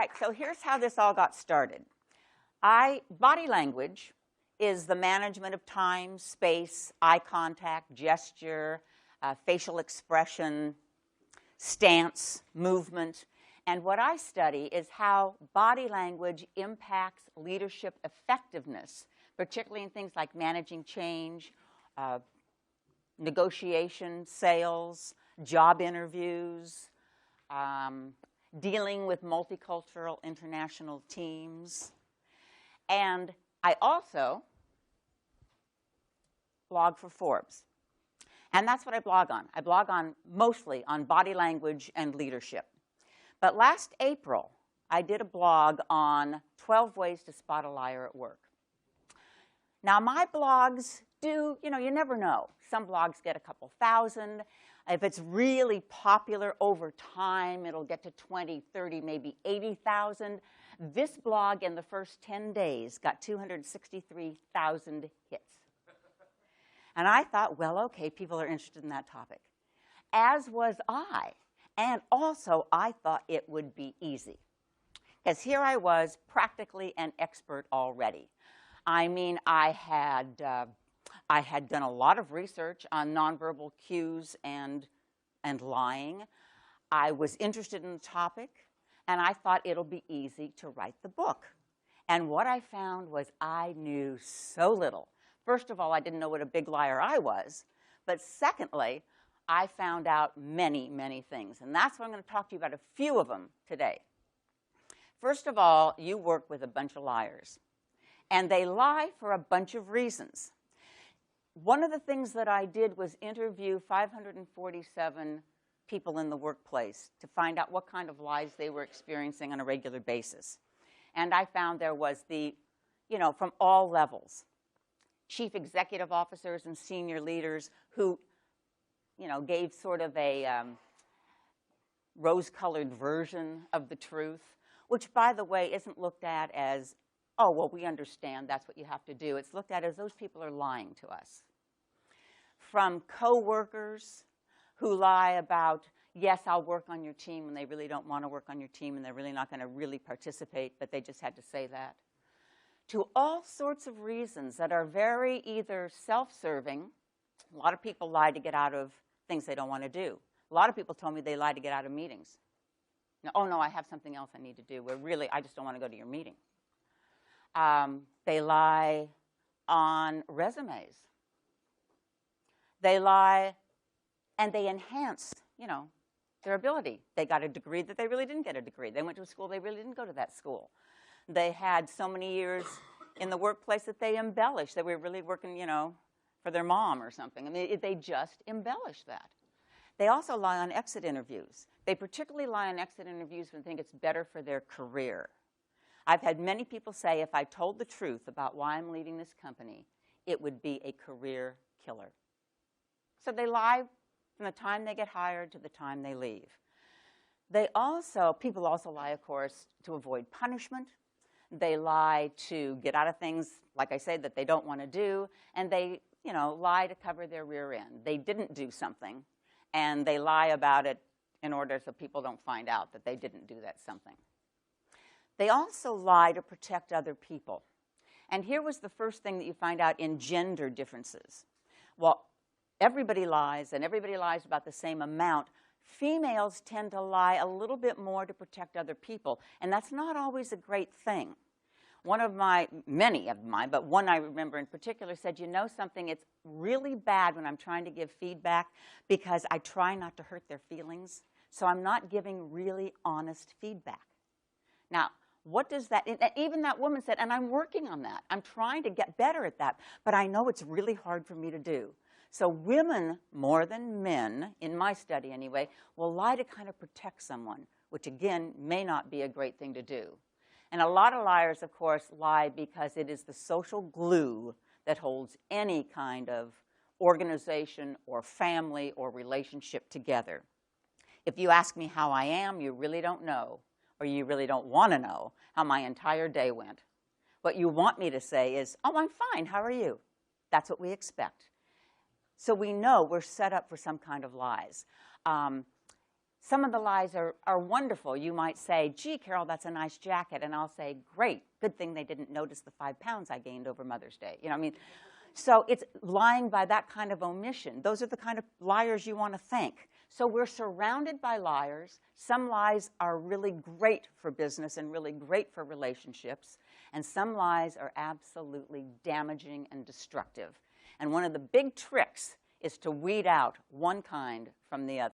right, so here's how this all got started. Body language is the management of time, space, eye contact, gesture, facial expression, stance, movement. And what I study is how body language impacts leadership effectiveness, particularly in things like managing change, negotiation, sales, job interviews, dealing with multicultural international teams. And I also blog for Forbes. And that's what I blog on. I blog on mostly on body language and leadership. But last April, I did a blog on 12 ways to spot a liar at work. Now, my blogs do, you never know. Some blogs get a couple thousand. If it's really popular over time, it'll get to 20, 30, maybe 80,000. This blog in the first 10 days got 263,000 hits. And I thought, well, okay, people are interested in that topic. As was I. And also, I thought it would be easy. Because here I was, practically an expert already. I mean, I had done a lot of research on nonverbal cues and lying. I was interested in the topic, and I thought it'll be easy to write the book. And what I found was I knew so little. First of all, I didn't know what a big liar I was. But secondly, I found out many, many things. And that's what I'm going to talk to you about, a few of them today. First of all, you work with a bunch of liars. And they lie for a bunch of reasons. One of the things that I did was interview 547 people in the workplace to find out what kind of lies they were experiencing on a regular basis. And I found there was from all levels. Chief executive officers and senior leaders who, gave sort of a rose-colored version of the truth, which, by the way, isn't looked at as, oh, well, we understand that's what you have to do. It's looked at as those people are lying to us. From coworkers who lie about, yes, I'll work on your team, and they really don't want to work on your team, and they're really not going to really participate, but they just had to say that. To all sorts of reasons that are very either self-serving. A lot of people lie to get out of things they don't want to do. A lot of people told me they lie to get out of meetings. Oh, no, I have something else I need to do, where really I just don't want to go to your meeting. They lie on resumes. They lie and they enhance, their ability. They got a degree that they really didn't get a degree. They went to a school they really didn't go to that school. They had so many years in the workplace that they embellished, that we were really working, for their mom or something. I mean, they just embellish that. They also lie on exit interviews. They particularly lie on exit interviews when they think it's better for their career. I've had many people say, if I told the truth about why I'm leaving this company, it would be a career killer. So they lie from the time they get hired to the time they leave. People also lie, of course, to avoid punishment. They lie to get out of things, like I said, that they don't want to do. And they, lie to cover their rear end. They didn't do something, and they lie about it in order so people don't find out that they didn't do that something. They also lie to protect other people. And here was the first thing that you find out in gender differences. Well, everybody lies, and everybody lies about the same amount. Females tend to lie a little bit more to protect other people, and that's not always a great thing. Many of mine, but one I remember in particular said, something, it's really bad when I'm trying to give feedback because I try not to hurt their feelings, so I'm not giving really honest feedback. Now, what does that, even that woman said, and I'm working on that. I'm trying to get better at that, but I know it's really hard for me to do. So women, more than men, in my study anyway, will lie to kind of protect someone, which again may not be a great thing to do. And a lot of liars, of course, lie because it is the social glue that holds any kind of organization or family or relationship together. If you ask me how I am, you really don't know, or you really don't want to know how my entire day went. What you want me to say is, oh, I'm fine, how are you? That's what we expect. So we know we're set up for some kind of lies. Some of the lies are wonderful. You might say, gee, Carol, that's a nice jacket. And I'll say, great, good thing they didn't notice the 5 pounds I gained over Mother's Day. You know, I mean, so it's lying by that kind of omission. Those are the kind of liars you want to think. So we're surrounded by liars. Some lies are really great for business and really great for relationships. And some lies are absolutely damaging and destructive. And one of the big tricks is to weed out one kind from the other.